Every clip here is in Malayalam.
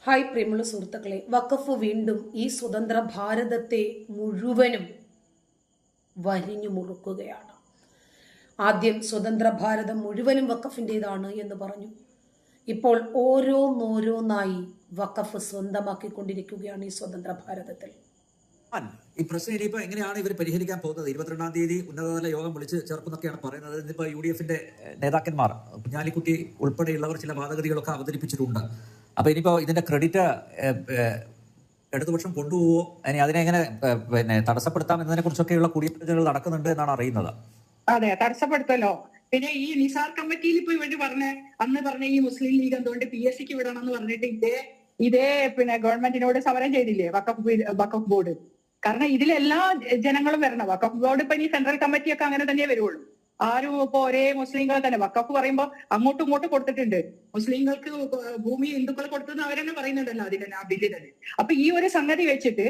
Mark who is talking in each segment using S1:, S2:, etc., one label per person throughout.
S1: ഹായ് പ്രിയമുള്ള സുഹൃത്തുക്കളെ, വഖഫ് വീണ്ടും ഈ സ്വതന്ത്ര ഭാരതത്തെ മുഴുവനും വരിഞ്ഞു മുറുക്കുകയാണ്. ആദ്യം സ്വതന്ത്ര ഭാരതം മുഴുവനും വഖഫിൻ്റെതാണ് എന്ന് പറഞ്ഞു. ഇപ്പോൾ ഓരോന്നോരോന്നായി വഖഫ് സ്വന്തമാക്കിക്കൊണ്ടിരിക്കുകയാണ് ഈ സ്വതന്ത്ര ഭാരതത്തിൽ.
S2: ഈ പ്രശ്നം ഇനിയിപ്പോൾ എങ്ങനെയാണ് ഇവർ പരിഹരിക്കാൻ പോകുന്നത്? 22-ാം തീയതി ഉന്നതതല യോഗം വിളിച്ച് ചേർക്കുന്നൊക്കെയാണ് പറയുന്നത്. ഇന്നിപ്പോൾ UDF-ന്റെ നേതാക്കന്മാർ കുഞ്ഞാലിക്കുട്ടി ഉൾപ്പെടെയുള്ളവർ ചില വാദഗതികളൊക്കെ അവതരിപ്പിച്ചിട്ടുണ്ട്. അപ്പൊ ഇനിയിപ്പോ ഇതിന്റെ ക്രെഡിറ്റ് ഇടതുപക്ഷം കൊണ്ടുപോവോ, ഇനി അതിനെ എങ്ങനെ തടസ്സപ്പെടുത്താം എന്നതിനെ കുറിച്ചൊക്കെയുള്ള കൂടിയാലോചനകൾ നടക്കുന്നുണ്ട് എന്നാണ് അറിയുന്നത്.
S3: അതെ, തടസ്സപ്പെടുത്തല്ലോ. പിന്നെ ഈ നിസാർ കമ്മിറ്റിയിൽ ഇപ്പൊ ഇവര് അന്ന് പറഞ്ഞ ഈ മുസ്ലിം ലീഗ് എന്തുകൊണ്ട് PSC വിടണം എന്ന് പറഞ്ഞിട്ട് ഇതേ ഗവൺമെന്റിനോട് സമരം ചെയ്തില്ലേ വഖഫ് ബോർഡ്. കാരണം ഇതിലെല്ലാ ജനങ്ങളും വരണം. വഖഫ് ബോർഡ് ഇപ്പൊ ഈ സെൻട്രൽ കമ്മിറ്റി ഒക്കെ അങ്ങനെ തന്നെ വരുവുള്ളൂ. ആരും ഇപ്പൊ ഒരേ മുസ്ലിങ്ങൾ തന്നെ വഖഫ് പറയുമ്പോ അങ്ങോട്ടും ഇങ്ങോട്ടും കൊടുത്തിട്ടുണ്ട്. മുസ്ലിങ്ങൾക്ക് ഭൂമി ഹിന്ദുക്കൾ കൊടുത്തെന്ന് അവരെന്നെ പറയുന്നുണ്ടല്ലോ അതിന് ആ ബില്ലിൽ തന്നെ. അപ്പൊ ഈ ഒരു സംഗതി വെച്ചിട്ട്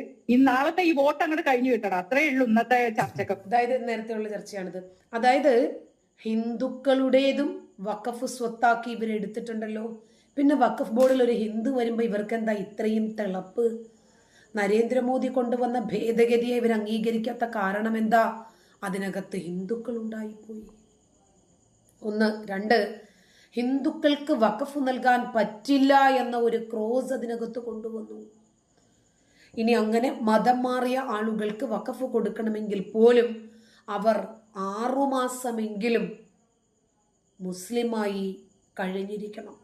S3: നാളത്തെ ഈ വോട്ട് അങ്ങോട്ട് കഴിഞ്ഞു കിട്ടണം. അത്രേ ഉള്ളൂ ഇന്നത്തെ ചർച്ചക്ക്.
S1: അതായത് നേരത്തെയുള്ള ചർച്ചയാണിത്. അതായത് ഹിന്ദുക്കളുടേതും വഖഫ് സ്വത്താക്കി ഇവരെടുത്തിട്ടുണ്ടല്ലോ. പിന്നെ വഖഫ് ബോർഡിൽ ഒരു ഹിന്ദു വരുമ്പോ ഇവർക്ക് എന്താ ഇത്രയും തിളപ്പ്? നരേന്ദ്രമോദി കൊണ്ടുവന്ന ഭേദഗതിയെ ഇവർ അംഗീകരിക്കാത്ത കാരണം എന്താ? അതിനകത്ത് ഹിന്ദുക്കൾ ഉണ്ടായിപ്പോയി. 1. 2, ഹിന്ദുക്കൾക്ക് വഖഫ് നൽകാൻ പറ്റില്ല എന്ന ഒരു ക്രോസ് അതിനകത്ത് കൊണ്ടുവന്നു. ഇനി അങ്ങനെ മതം മാറിയ ആളുകൾക്ക് വഖഫ് കൊടുക്കണമെങ്കിൽ പോലും അവർ 6 മാസമെങ്കിലും മുസ്ലിമായി കഴിഞ്ഞിരിക്കണം.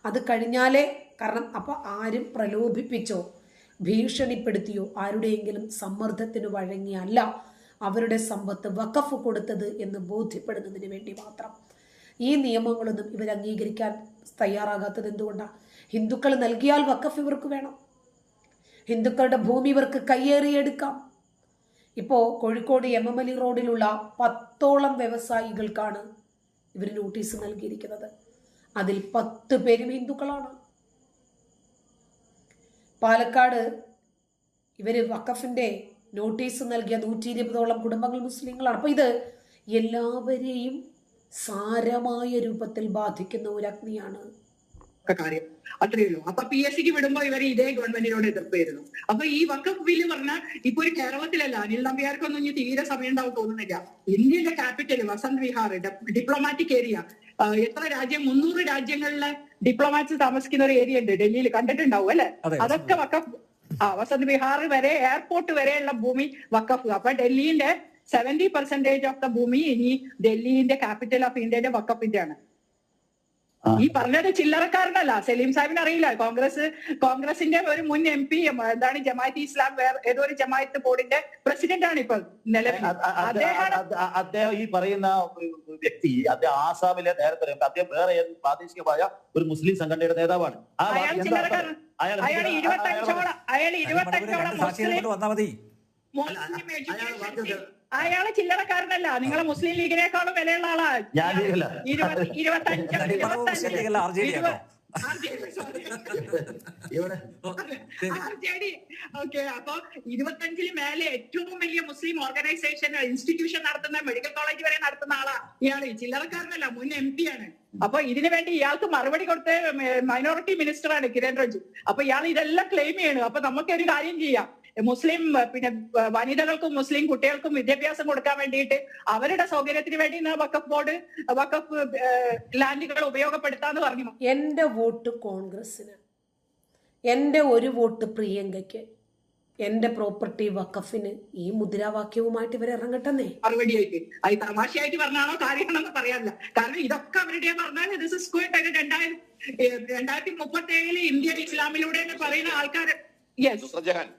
S1: അത് കഴിഞ്ഞാലേ, കാരണം അപ്പൊ ആരും പ്രലോഭിപ്പിച്ചോ ഭീഷണിപ്പെടുത്തിയോ ആരുടെയെങ്കിലും സമ്മർദ്ദത്തിന് വഴങ്ങിയല്ല അവരുടെ സമ്പത്ത് വഖഫ് കൊടുത്തത് എന്ന് ബോധ്യപ്പെടുന്നതിന് വേണ്ടി മാത്രം. ഈ നിയമങ്ങളൊന്നും ഇവർ അംഗീകരിക്കാൻ തയ്യാറാകാത്തത് എന്തുകൊണ്ടാണ്? ഹിന്ദുക്കൾ നൽകിയാൽ വഖഫ് ഇവർക്ക് വേണം. ഹിന്ദുക്കളുടെ ഭൂമി ഇവർക്ക് കയ്യേറിയെടുക്കാം. ഇപ്പോൾ കോഴിക്കോട് MML റോഡിലുള്ള 10ഓളം വ്യവസായികൾക്കാണ് ഇവർ നോട്ടീസ് നൽകിയിരിക്കുന്നത്. അതിൽ 10 പേരും ഹിന്ദുക്കളാണ്. പാലക്കാട് ഇവര് വഖഫിന്റെ നോട്ടീസ് നൽകിയ 120ഓളം കുടുംബങ്ങൾ മുസ്ലിങ്ങളാണ്. അപ്പൊ ഇത് എല്ലാവരെയും സാരമായ രൂപത്തിൽ ബാധിക്കുന്ന ഒരു അഗ്നിയാണ്.
S3: കാര്യം അത്രയേ ഉള്ളൂ. അപ്പൊ PSC വിടുമ്പോ ഇവർ ഇതേ ഗവൺമെന്റിനോട് എതിർപ്പായിരുന്നു. അപ്പൊ ഈ വഖഫ് ബില്ല് പറഞ്ഞാൽ ഇപ്പൊ ഒരു കേരളത്തിലല്ല, അനിൽ നമ്പ്യാർക്കൊന്നും ഇനി തീരെ സമയം ഉണ്ടാവും തോന്നുന്നില്ല. ഇന്ത്യയുടെ capital Vasant Vihar, diplomatic area, എത്ര രാജ്യം, 300 രാജ്യങ്ങളിലെ ഡിപ്ലോമാറ്റ്സ് താമസിക്കുന്ന ഒരു ഏരിയ ഉണ്ട് ഡൽഹിയിൽ, കണ്ടിട്ടുണ്ടാവും അല്ലെ? അതൊക്കെ വഖഫ്. വസന്ത് വിഹാർ വരെ, എയർപോർട്ട് വരെയുള്ള ഭൂമി വഖഫ്. അപ്പൊ ഡൽഹിന്റെ 70% ഓഫ് ദ ഭൂമി ഇനി ഡൽഹിന്റെ ക്യാപിറ്റൽ ഓഫ് ഇന്ത്യയുടെ വഖഫിന്റെ ആണ്. ഈ പറഞ്ഞത് ചില്ലറക്കാരനല്ല. സലീം സാഹിബിന് അറിയില്ല, കോൺഗ്രസിന്റെ ഒരു മുൻ MP, എന്താണ് ജമാഅത്ത് ഇസ്ലാം, ഏതോ ഒരു ജമാഅത്ത് ബോർഡിന്റെ പ്രസിഡന്റ് ആണ് ഇപ്പോൾ നിലവിൽ.
S4: അദ്ദേഹം ഈ പറയുന്ന വ്യക്തി അദ്ദേഹം ആസാമിലെ നേരത്തെ അദ്ദേഹം വേറെ പ്രാദേശികമായ ഒരു മുസ്ലിം സംഘടനയുടെ നേതാവാണ്.
S3: അയാൾ 25ഓളം അയാള് ചില്ലറക്കാരനല്ല. നിങ്ങളെ മുസ്ലിം ലീഗിനേക്കാളും വിലയുള്ള ആളാ. 25 അപ്പൊ 25 മേലെ ഏറ്റവും വലിയ മുസ്ലിം ഓർഗനൈസേഷൻ, ഇൻസ്റ്റിറ്റ്യൂഷൻ നടത്തുന്ന, മെഡിക്കൽ കോളേജ് വരെ നടത്തുന്ന ആളാ ഇയാള്. ചില്ലറക്കാരനല്ല, മുൻ MP ആണ്. അപ്പൊ ഇതിനു വേണ്ടി ഇയാൾക്ക് മറുപടി കൊടുത്ത മൈനോറിറ്റി മിനിസ്റ്ററാണ് കിരൺ റിജിജു. അപ്പൊ ഇയാൾ ഇതെല്ലാം ക്ലെയിം ചെയ്യണം. അപ്പൊ നമുക്കൊരു കാര്യം ചെയ്യാം, മുസ്ലിം വനിതകൾക്കും മുസ്ലിം കുട്ടികൾക്കും വിദ്യാഭ്യാസം കൊടുക്കാൻ വേണ്ടിയിട്ട് അവരുടെ സൗകര്യത്തിന് വേണ്ടി വഖഫ് ബോർഡ് വഖഫ് ലാൻഡുകൾ ഉപയോഗപ്പെടുത്താന്ന് പറഞ്ഞു.
S1: എന്റെ വോട്ട് കോൺഗ്രസിന്, എന്റെ ഒരു വോട്ട് പ്രിയങ്കയ്ക്ക്, എന്റെ പ്രോപ്പർട്ടി വഖഫിന്. ഈ മുദ്രാവാക്യവുമായിട്ട് ഇവർ ഇറങ്ങട്ടെന്നേ.
S3: മറുപടിയായിട്ട് അത് തമാശയായിട്ട് പറഞ്ഞാണോ കാര്യമാണെന്ന് പറയാനില്ല. കാരണം ഇതൊക്കെ അവരുടെ പറഞ്ഞാൽ 2037 ഇന്ത്യൻ ഇസ്ലാമിലൂടെ പറയുന്ന ആൾക്കാർ.
S5: ഈ 9.5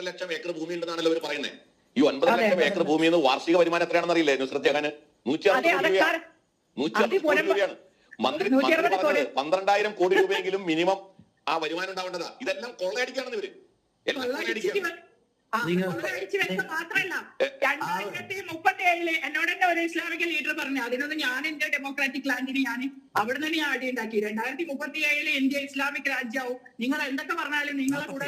S5: ലക്ഷം ഏക്കർ ഭൂമി ഉണ്ടെന്നാണല്ലോ അവർ പറയുന്നത്. ഈ 9 ലക്ഷം ഏക്കർ ഭൂമിയിൽ നിന്ന് വാർഷിക വരുമാനം എത്രയാണെന്ന് അറിയില്ലേ നുസ്രത് ജഹാന്? 160 കോടി രൂപയാണ്. മന്ത്രി 12,000 കോടി രൂപയെങ്കിലും മിനിമം ആ വരുമാനം ഉണ്ടാവേണ്ടതാ. ഇതെല്ലാം കൊള്ളയടിക്കാണെന്ന് ഇവര്.
S3: മാത്രല്ല 2037 എന്നോട് തന്നെ ഒരു ഇസ്ലാമിക് ലീഡർ പറഞ്ഞു, അതിനൊന്നും ഞാൻ എന്റെ ഡെമോക്രാറ്റിക് ലാൻഡിന് ഞാൻ അവിടെ നിന്ന് ഞാൻ അടി ഉണ്ടാക്കി. 2037 ഇന്ത്യ ഇസ്ലാമിക് രാജ്യമാവും. നിങ്ങൾ എന്തൊക്കെ പറഞ്ഞാലും നിങ്ങളെ കൂടെ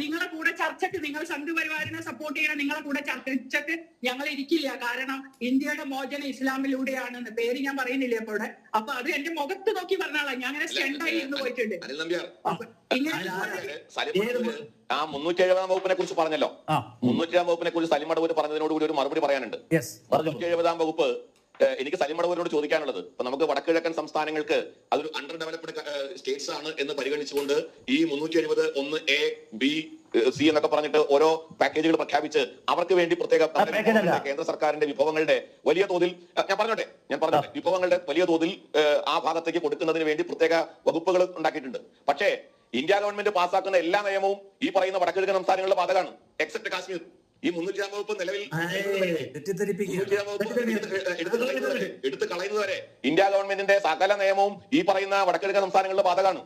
S3: നിങ്ങളെ കൂടെ ചർച്ചയ്ക്ക്, നിങ്ങൾ സംഘപരിവാറിനെ സപ്പോർട്ട് ചെയ്യണം, നിങ്ങളെ കൂടെ ചർച്ചയ്ക്ക് ഞങ്ങൾ ഇരിക്കില്ല. കാരണം ഇന്ത്യയുടെ മോചനം ഇസ്ലാമിലൂടെയാണെന്ന് പേര് ഞാൻ പറയുന്നില്ല അപ്പോടെ. അപ്പൊ അത് എന്റെ മുഖത്ത് നോക്കി പറഞ്ഞാളാ. ഞാൻ അങ്ങനെ സ്റ്റണ്ടായി ഇരുന്ന് പോയിട്ടുണ്ട്.
S5: ആ 370 വകുപ്പിനെ കുറിച്ച് പറഞ്ഞല്ലോ. 370 വകുപ്പിനെ കുറിച്ച് സലിം മടവൂർ പറഞ്ഞതിനോട് കൂടി ഒരു മറുപടി പറയാനുണ്ട്. 370 വകുപ്പ് എനിക്ക് സലിം മടവൂരിനോട് ചോദിക്കാനുള്ളത്, ഇപ്പൊ നമുക്ക് വടക്കുകിഴക്കൻ സംസ്ഥാനങ്ങൾക്ക് അതൊരു അണ്ടർ ഡെവലപ്ഡ് സ്റ്റേറ്റ്സ് ആണ് എന്ന് പരിഗണിച്ചുകൊണ്ട് ഈ 370 1A B C എന്നൊക്കെ പറഞ്ഞിട്ട് ഓരോ പാക്കേജുകൾ പ്രഖ്യാപിച്ച് അവർക്ക് വേണ്ടി പ്രത്യേക കേന്ദ്ര സർക്കാരിന്റെ വിഭവങ്ങളുടെ വലിയ തോതിൽ ഞാൻ പറഞ്ഞോട്ടെ വിഭവങ്ങളുടെ വലിയ തോതിൽ ആ ഭാഗത്തേക്ക് കൊടുക്കുന്നതിന് വേണ്ടി പ്രത്യേക വകുപ്പുകൾ ഉണ്ടാക്കിയിട്ടുണ്ട്. പക്ഷേ ഇന്ത്യ ഗവൺമെന്റ് പാസ്സാക്കുന്ന എല്ലാ നിയമവും ഈ പറയുന്ന വടക്കുകിഴക്കൻ സംസ്ഥാനങ്ങളുടെ ബാധകമാണ്, എക്സെപ്റ്റ് കാശ്മീർ. ഈ 370 വകുപ്പ് നിലവിൽ എടുത്ത് കളയുന്നതുവരെ ഇന്ത്യ ഗവൺമെന്റിന്റെ സകല നിയമവും ഈ പറയുന്ന വടക്കുകിഴക്കൻ സംസ്ഥാനങ്ങളുടെ ബാധകമാണ്.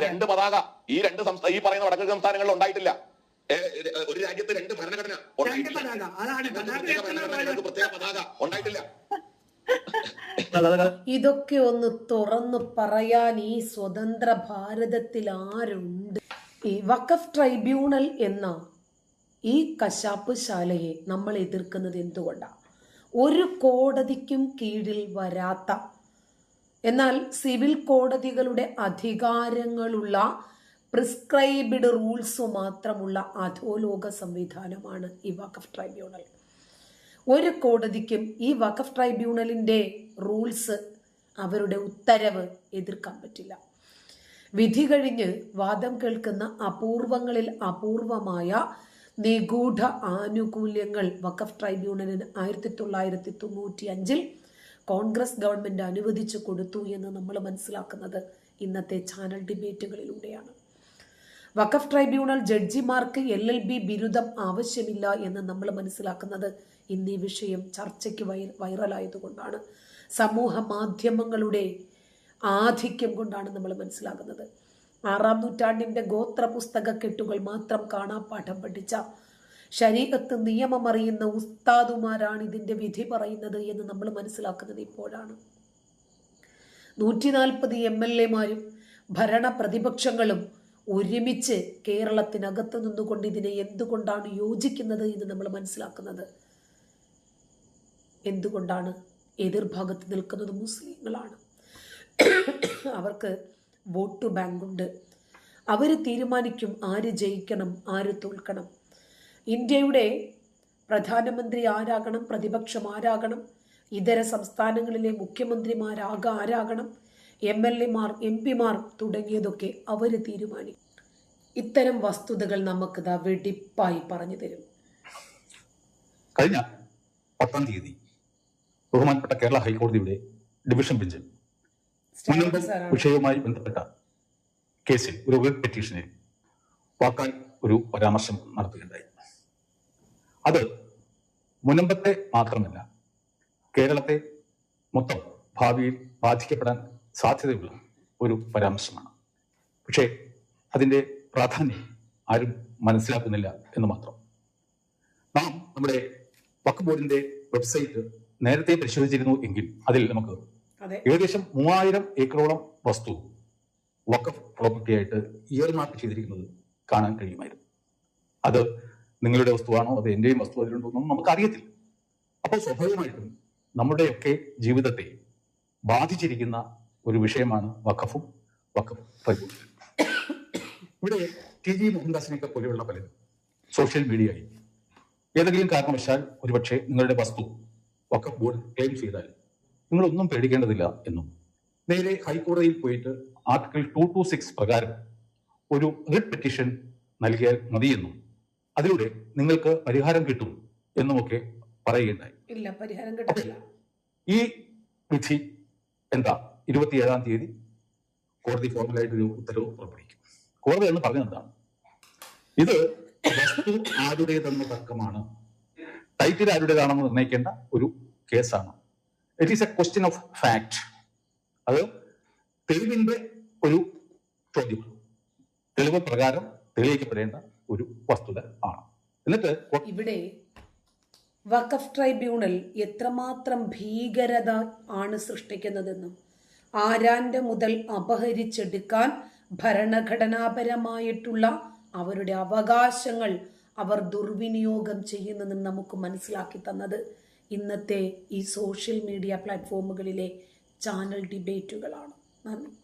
S5: 2 പതാക ഈ പറയുന്ന വടക്കുകിഴക്കൻ സംസ്ഥാനങ്ങളിൽ ഉണ്ടായിട്ടില്ല. ഒരു രാജ്യത്ത് 2 ഭരണഘടന പ്രത്യേക പതാക ഉണ്ടായിട്ടില്ല.
S1: ഇതൊക്കെ ഒന്ന് തുറന്നു പറയാൻ ഈ സ്വതന്ത്ര ഭാരതത്തിൽ ആരുണ്ട്? ഈ വഖഫ് ട്രൈബ്യൂണൽ എന്ന ഈ കശാപ്പ് ശാലയെ നമ്മൾ എതിർക്കുന്നത് എന്തുകൊണ്ടാണ്? ഒരു കോടതിക്കും കീഴിൽ വരാത്ത, എന്നാൽ സിവിൽ കോടതികളുടെ അധികാരങ്ങളുള്ള പ്രിസ്ക്രൈബ്ഡ് റൂൾസ് മാത്രമുള്ള അധോലോക സംവിധാനമാണ് ഈ വഖഫ് ട്രൈബ്യൂണൽ. ഒരു കോടതിക്കും ഈ വഖഫ് ട്രൈബ്യൂണലിന്റെ റൂൾസ്, അവരുടെ ഉത്തരവ് എതിർക്കാൻ പറ്റില്ല. വിധി കഴിഞ്ഞ് വാദം കേൾക്കുന്ന അപൂർവങ്ങളിൽ അപൂർവമായ നിഗൂഢ ആനുകൂല്യങ്ങൾ വഖഫ് ട്രൈബ്യൂണലിന് 1995 കോൺഗ്രസ് ഗവൺമെന്റ് അനുവദിച്ചു കൊടുത്തു എന്ന് നമ്മൾ മനസ്സിലാക്കുന്നത് ഇന്നത്തെ ചാനൽ ഡിബേറ്റുകളിലൂടെയാണ്. വഖഫ് ട്രൈബ്യൂണൽ ജഡ്ജിമാർക്ക് LLB ബിരുദം ആവശ്യമില്ല എന്ന് നമ്മൾ മനസ്സിലാക്കുന്നത് ഇന്ന് ഈ വിഷയം ചർച്ചയ്ക്ക് വൈറലായതുകൊണ്ടാണ്. സമൂഹ മാധ്യമങ്ങളുടെ ആധിക്യം കൊണ്ടാണ് നമ്മൾ മനസ്സിലാക്കുന്നത്. 6-ാം നൂറ്റാണ്ടിന്റെ ഗോത്ര പുസ്തക കെട്ടുകൾ മാത്രം കാണാപ്പാഠം പഠിച്ച ശരീഅത്ത് നിയമമറിയുന്ന ഉസ്താദുമാരാണ് ഇതിന്റെ വിധി പറയുന്നത് എന്ന് നമ്മൾ മനസ്സിലാക്കുന്നത് ഇപ്പോഴാണ്. 140 MLA-മാരും ഭരണ പ്രതിപക്ഷങ്ങളും ഒരുമിച്ച് കേരളത്തിനകത്ത് നിന്നുകൊണ്ട് ഇതിനെ എന്തുകൊണ്ടാണ് യോജിക്കുന്നത് എന്ന് നമ്മൾ മനസ്സിലാക്കുന്നത്. എന്തുകൊണ്ടാണ്? എതിർഭാഗത്ത് നിൽക്കുന്നത് മുസ്ലിങ്ങളാണ്. അവർക്ക് വോട്ട് ബാങ്കുണ്ട്. അവർ തീരുമാനിക്കും ആര് ജയിക്കണം, ആര് തോൽക്കണം. ഇന്ത്യയുടെ പ്രധാനമന്ത്രി ആരാകണം, പ്രതിപക്ഷം ആരാകണം, ഇതര സംസ്ഥാനങ്ങളിലെ മുഖ്യമന്ത്രിമാരാകണം, MLA-മാർ MP-മാർ തുടങ്ങിയതൊക്കെ അവർ തീരുമാനിക്കും. ഇത്തരം വസ്തുതകൾ നമുക്ക് വെടിപ്പായി പറഞ്ഞു തരും.
S6: കഴിഞ്ഞ 10-ാം തീയതി ബഹുമാനപ്പെട്ട കേരള ഹൈക്കോടതിയുടെ ഡിവിഷൻ ബെഞ്ച് വിഷയവുമായി ബന്ധപ്പെട്ട കേസിൽ ഒരു റിട്ട് പെറ്റീഷനിൽ വാക്കാൽ ഒരു പരാമർശം നടത്തുകയുണ്ടായി. അത് മുനമ്പത്തെ മാത്രമല്ല, കേരളത്തെ മൊത്തം ഭാവിയിൽ ബാധിക്കപ്പെടാൻ സാധ്യതയുള്ള ഒരു പരാമർശമാണ്. പക്ഷേ അതിൻ്റെ പ്രാധാന്യം ആരും മനസ്സിലാക്കുന്നില്ല എന്ന് മാത്രം. നാം നമ്മുടെ വഖഫ് ബോർഡിന്റെ വെബ്സൈറ്റ് നേരത്തെ പരിശോധിച്ചിരുന്നു എങ്കിൽ അതിൽ നമുക്ക് ഏകദേശം 3000 ഏക്കറോളം വസ്തു വഖഫ് പ്രോപ്പർട്ടി ആയിട്ട് ഇയർമാർക്ക് ചെയ്തിരിക്കുന്നത് കാണാൻ കഴിയുമായിരുന്നു. അത് നിങ്ങളുടെ വസ്തുവാണോ അത് എന്റെയും വസ്തു അതിലുണ്ടോ എന്നൊന്നും നമുക്കറിയത്തില്ല. അപ്പോൾ സ്വാഭാവികമായിട്ടും നമ്മുടെയൊക്കെ ജീവിതത്തെ ബാധിച്ചിരിക്കുന്ന ഒരു വിഷയമാണ് വഖഫും വഖഫ് ട്രൈബ്യൂണലും. ഇവിടെ TG മോഹൻദാസിനെയൊക്കെ പോലെയുള്ള പലരും സോഷ്യൽ മീഡിയയിൽ ഏതെങ്കിലും കാരണവശാൽ ഒരുപക്ഷെ നിങ്ങളുടെ വസ്തു വഖഫ് ബോർഡ് ക്ലെയിം ചെയ്താൽ നിങ്ങളൊന്നും പേടിക്കേണ്ടതില്ല എന്നും, നേരെ ഹൈക്കോടതിയിൽ പോയിട്ട് ആർട്ടിക്കിൾ 226 പ്രകാരം ഒരു റിട്ട് പെറ്റീഷൻ നൽകിയാൽ മതിയെന്നും അതിലൂടെ നിങ്ങൾക്ക് പരിഹാരം കിട്ടും എന്നുമൊക്കെ പറയുകയുണ്ടായി.
S1: ഇല്ല, പരിഹാരം കിട്ടില്ല.
S6: ഈ വിധി എന്താ? 27-ാം തീയതി കോടതി ഫോർമലായിട്ടൊരു ഉത്തരവ് പുറപ്പെടുവിക്കും. കോടതി എന്ന് പറഞ്ഞത് എന്താണ്? ഇത് വസ്തു ആരുടേതെന്ന തർക്കമാണ്, ടൈറ്റിൽ ആരുടേതാണെന്ന് നിർണ്ണയിക്കേണ്ട ഒരു കേസാണ്. It is A question of fact. അത് തെളിവിന്റെ ഒരു ചോദ്യമാണ്. തെളിവ് പ്രകാരം തെളിയിക്കപ്പെടേണ്ട ഒരു വസ്തുത ആണ്. എന്നിട്ട്
S1: ഇവിടെ വഖഫ് ട്രൈബ്യൂണൽ എത്രമാത്രം ഭീകരത ആണ് സൃഷ്ടിക്കുന്നതെന്നും, ആരാന്റെ മുതൽ അപഹരിച്ചെടുക്കാൻ ഭരണഘടനാപരമായിട്ടുള്ള അവരുടെ അവകാശങ്ങൾ അവർ ദുർവിനിയോഗം ചെയ്യുന്നതെന്ന് നമുക്ക് മനസ്സിലാക്കി തന്നത് ഇന്നത്തെ ഈ സോഷ്യൽ മീഡിയ പ്ലാറ്റ്ഫോമുകളിലെ ചാനൽ ഡിബേറ്റുകളാണ്. നന്ദി.